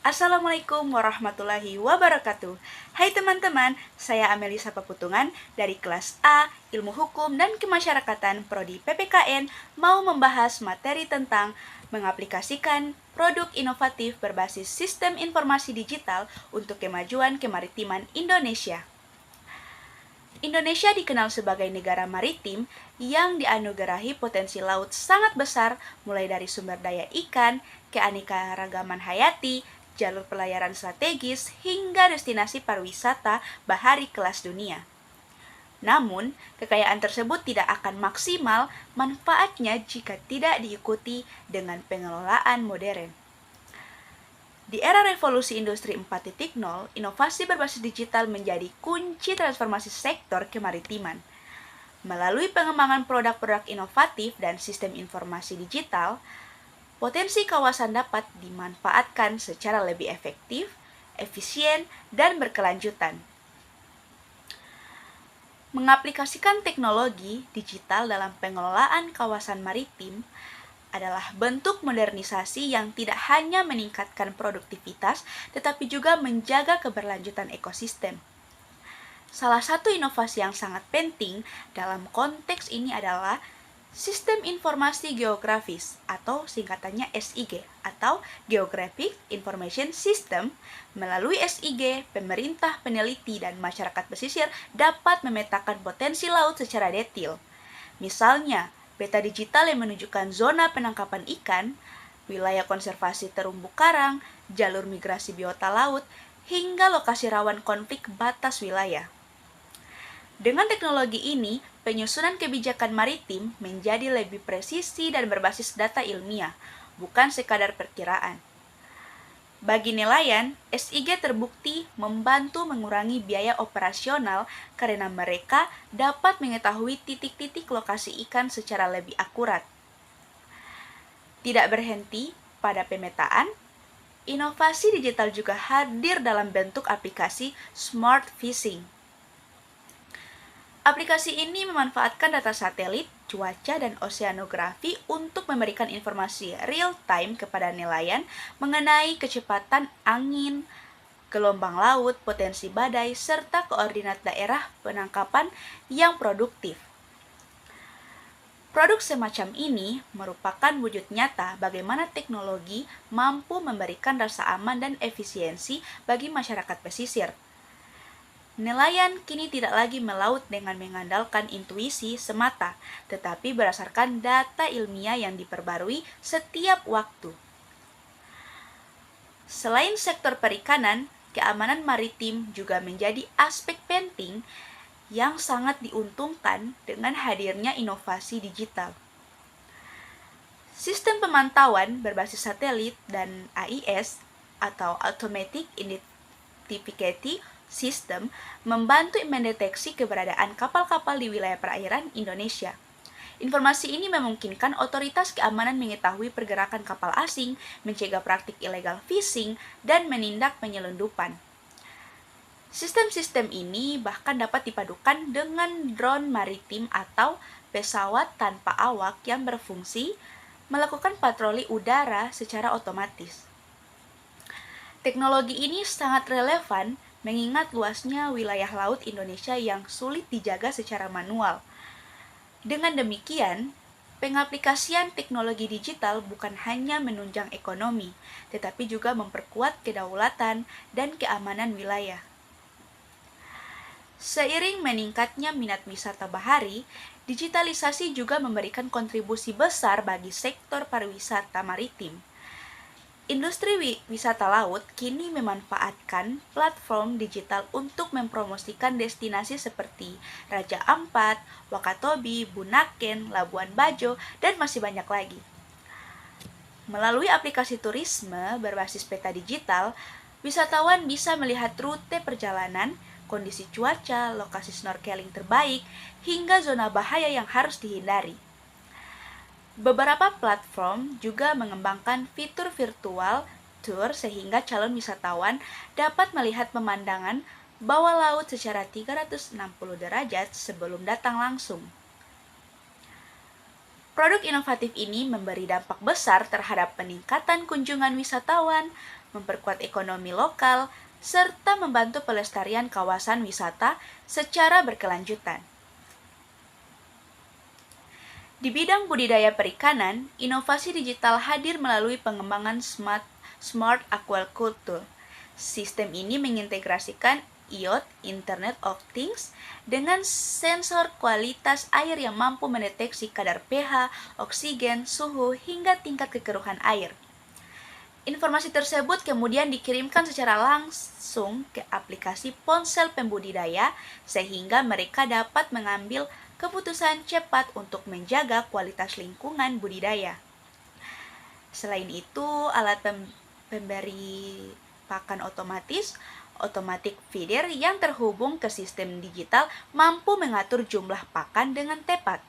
Assalamualaikum warahmatullahi wabarakatuh. Hai teman-teman, saya Amelisa Paputungan dari kelas A Ilmu Hukum dan Kemasyarakatan Prodi PPKN mau membahas materi tentang mengaplikasikan produk inovatif berbasis sistem informasi digital untuk kemajuan kemaritiman Indonesia. Indonesia dikenal sebagai negara maritim yang dianugerahi potensi laut sangat besar, mulai dari sumber daya ikan, keanekaragaman hayati, jalur pelayaran strategis, hingga destinasi pariwisata bahari kelas dunia. Namun, kekayaan tersebut tidak akan maksimal manfaatnya jika tidak diikuti dengan pengelolaan modern. Di era revolusi industri 4.0, inovasi berbasis digital menjadi kunci transformasi sektor kemaritiman. Melalui pengembangan produk-produk inovatif dan sistem informasi digital, potensi kawasan dapat dimanfaatkan secara lebih efektif, efisien, dan berkelanjutan. Mengaplikasikan teknologi digital dalam pengelolaan kawasan maritim adalah bentuk modernisasi yang tidak hanya meningkatkan produktivitas, tetapi juga menjaga keberlanjutan ekosistem. Salah satu inovasi yang sangat penting dalam konteks ini adalah Sistem Informasi Geografis atau singkatannya SIG atau Geographic Information System. Melalui SIG, pemerintah, peneliti, dan masyarakat pesisir dapat memetakan potensi laut secara detail. Misalnya, peta digital yang menunjukkan zona penangkapan ikan, wilayah konservasi terumbu karang, jalur migrasi biota laut, hingga lokasi rawan konflik batas wilayah. Dengan teknologi ini, penyusunan kebijakan maritim menjadi lebih presisi dan berbasis data ilmiah, bukan sekadar perkiraan. Bagi nelayan, SIG terbukti membantu mengurangi biaya operasional karena mereka dapat mengetahui titik-titik lokasi ikan secara lebih akurat. Tidak berhenti pada pemetaan, inovasi digital juga hadir dalam bentuk aplikasi Smart Fishing. Aplikasi ini memanfaatkan data satelit, cuaca, dan oseanografi untuk memberikan informasi real-time kepada nelayan mengenai kecepatan angin, gelombang laut, potensi badai, serta koordinat daerah penangkapan yang produktif. Produk semacam ini merupakan wujud nyata bagaimana teknologi mampu memberikan rasa aman dan efisiensi bagi masyarakat pesisir. Nelayan kini tidak lagi melaut dengan mengandalkan intuisi semata, tetapi berdasarkan data ilmiah yang diperbarui setiap waktu. Selain sektor perikanan, keamanan maritim juga menjadi aspek penting yang sangat diuntungkan dengan hadirnya inovasi digital. Sistem pemantauan berbasis satelit dan AIS atau Automatic Identification System membantu mendeteksi keberadaan kapal-kapal di wilayah perairan Indonesia. Informasi ini memungkinkan otoritas keamanan mengetahui pergerakan kapal asing, mencegah praktik illegal fishing, dan menindak penyelundupan. Sistem-sistem ini bahkan dapat dipadukan dengan drone maritim atau pesawat tanpa awak yang berfungsi melakukan patroli udara secara otomatis. Teknologi ini sangat relevan mengingat luasnya wilayah laut Indonesia yang sulit dijaga secara manual. Dengan demikian, pengaplikasian teknologi digital bukan hanya menunjang ekonomi, tetapi juga memperkuat kedaulatan dan keamanan wilayah. Seiring meningkatnya minat wisata bahari, digitalisasi juga memberikan kontribusi besar bagi sektor pariwisata maritim. Industri wisata laut kini memanfaatkan platform digital untuk mempromosikan destinasi seperti Raja Ampat, Wakatobi, Bunaken, Labuan Bajo, dan masih banyak lagi. Melalui aplikasi turisme berbasis peta digital, wisatawan bisa melihat rute perjalanan, kondisi cuaca, lokasi snorkeling terbaik, hingga zona bahaya yang harus dihindari. Beberapa platform juga mengembangkan fitur virtual tour sehingga calon wisatawan dapat melihat pemandangan bawah laut secara 360 derajat sebelum datang langsung. Produk inovatif ini memberi dampak besar terhadap peningkatan kunjungan wisatawan, memperkuat ekonomi lokal, serta membantu pelestarian kawasan wisata secara berkelanjutan. Di bidang budidaya perikanan, inovasi digital hadir melalui pengembangan Smart Aquaculture. Sistem ini mengintegrasikan IoT, Internet of Things, dengan sensor kualitas air yang mampu mendeteksi kadar pH, oksigen, suhu, hingga tingkat kekeruhan air. Informasi tersebut kemudian dikirimkan secara langsung ke aplikasi ponsel pembudidaya, sehingga mereka dapat mengambil keputusan cepat untuk menjaga kualitas lingkungan budidaya. Selain itu, alat pemberi pakan automatic feeder yang terhubung ke sistem digital mampu mengatur jumlah pakan dengan tepat.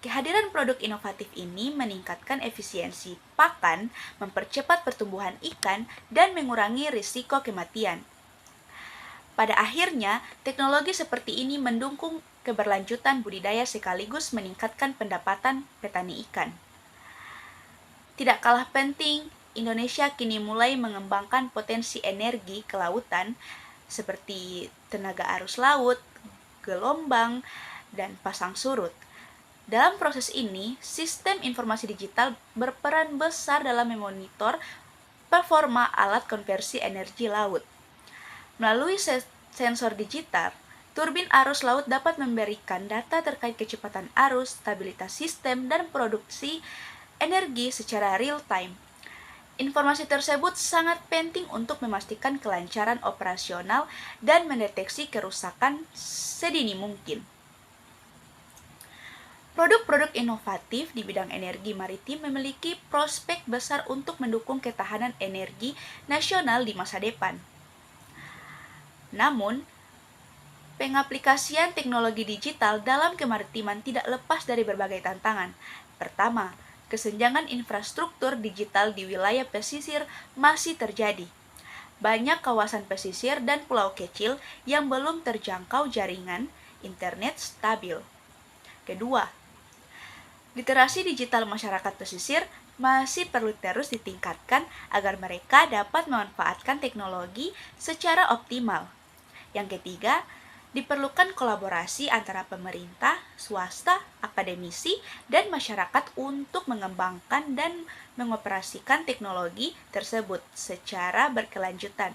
Kehadiran produk inovatif ini meningkatkan efisiensi pakan, mempercepat pertumbuhan ikan, dan mengurangi risiko kematian. Pada akhirnya, teknologi seperti ini mendukung keberlanjutan budidaya sekaligus meningkatkan pendapatan petani ikan. Tidak kalah penting, Indonesia kini mulai mengembangkan potensi energi kelautan seperti tenaga arus laut, gelombang, dan pasang surut. Dalam proses ini, sistem informasi digital berperan besar dalam memonitor performa alat konversi energi laut. Melalui sensor digital, turbin arus laut dapat memberikan data terkait kecepatan arus, stabilitas sistem, dan produksi energi secara real-time. Informasi tersebut sangat penting untuk memastikan kelancaran operasional dan mendeteksi kerusakan sedini mungkin. Produk-produk inovatif di bidang energi maritim memiliki prospek besar untuk mendukung ketahanan energi nasional di masa depan. Namun, pengaplikasian teknologi digital dalam kemaritiman tidak lepas dari berbagai tantangan. Pertama, kesenjangan infrastruktur digital di wilayah pesisir masih terjadi. Banyak kawasan pesisir dan pulau kecil yang belum terjangkau jaringan internet stabil. Kedua, literasi digital masyarakat pesisir masih perlu terus ditingkatkan agar mereka dapat memanfaatkan teknologi secara optimal. Yang ketiga, diperlukan kolaborasi antara pemerintah, swasta, akademisi, dan masyarakat untuk mengembangkan dan mengoperasikan teknologi tersebut secara berkelanjutan.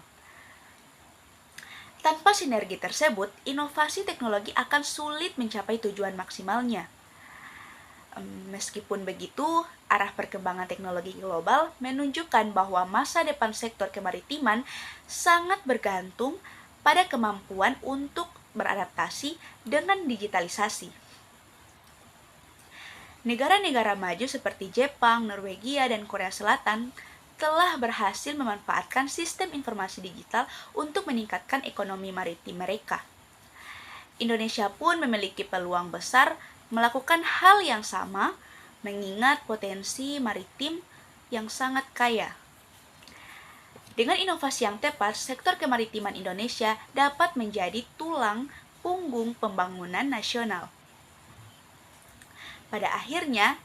Tanpa sinergi tersebut, inovasi teknologi akan sulit mencapai tujuan maksimalnya. Meskipun begitu, arah perkembangan teknologi global menunjukkan bahwa masa depan sektor kemaritiman sangat bergantung pada kemampuan untuk beradaptasi dengan digitalisasi. Negara-negara maju seperti Jepang, Norwegia, dan Korea Selatan telah berhasil memanfaatkan sistem informasi digital untuk meningkatkan ekonomi maritim mereka. Indonesia pun memiliki peluang besar melakukan hal yang sama, mengingat potensi maritim yang sangat kaya. Dengan inovasi yang tepat, sektor kemaritiman Indonesia dapat menjadi tulang punggung pembangunan nasional. Pada akhirnya,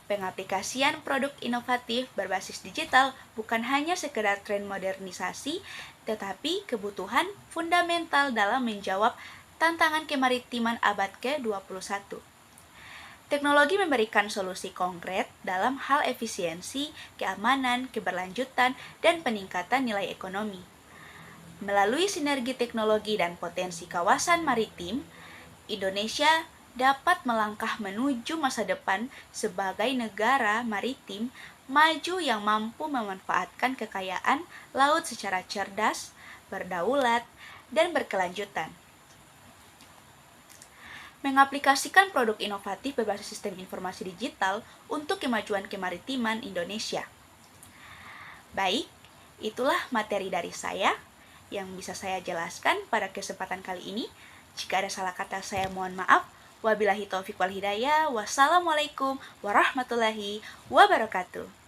pengaplikasian produk inovatif berbasis digital bukan hanya sekedar tren modernisasi, tetapi kebutuhan fundamental dalam menjawab tantangan kemaritiman abad ke-21. Teknologi memberikan solusi konkret dalam hal efisiensi, keamanan, keberlanjutan, dan peningkatan nilai ekonomi. Melalui sinergi teknologi dan potensi kawasan maritim, Indonesia dapat melangkah menuju masa depan sebagai negara maritim maju yang mampu memanfaatkan kekayaan laut secara cerdas, berdaulat, dan berkelanjutan. Mengaplikasikan produk inovatif berbasis sistem informasi digital untuk kemajuan kemaritiman Indonesia. Baik, itulah materi dari saya yang bisa saya jelaskan pada kesempatan kali ini. Jika ada salah kata saya mohon maaf. Wabillahi taufiq wal hidayah. Wassalamualaikum warahmatullahi wabarakatuh.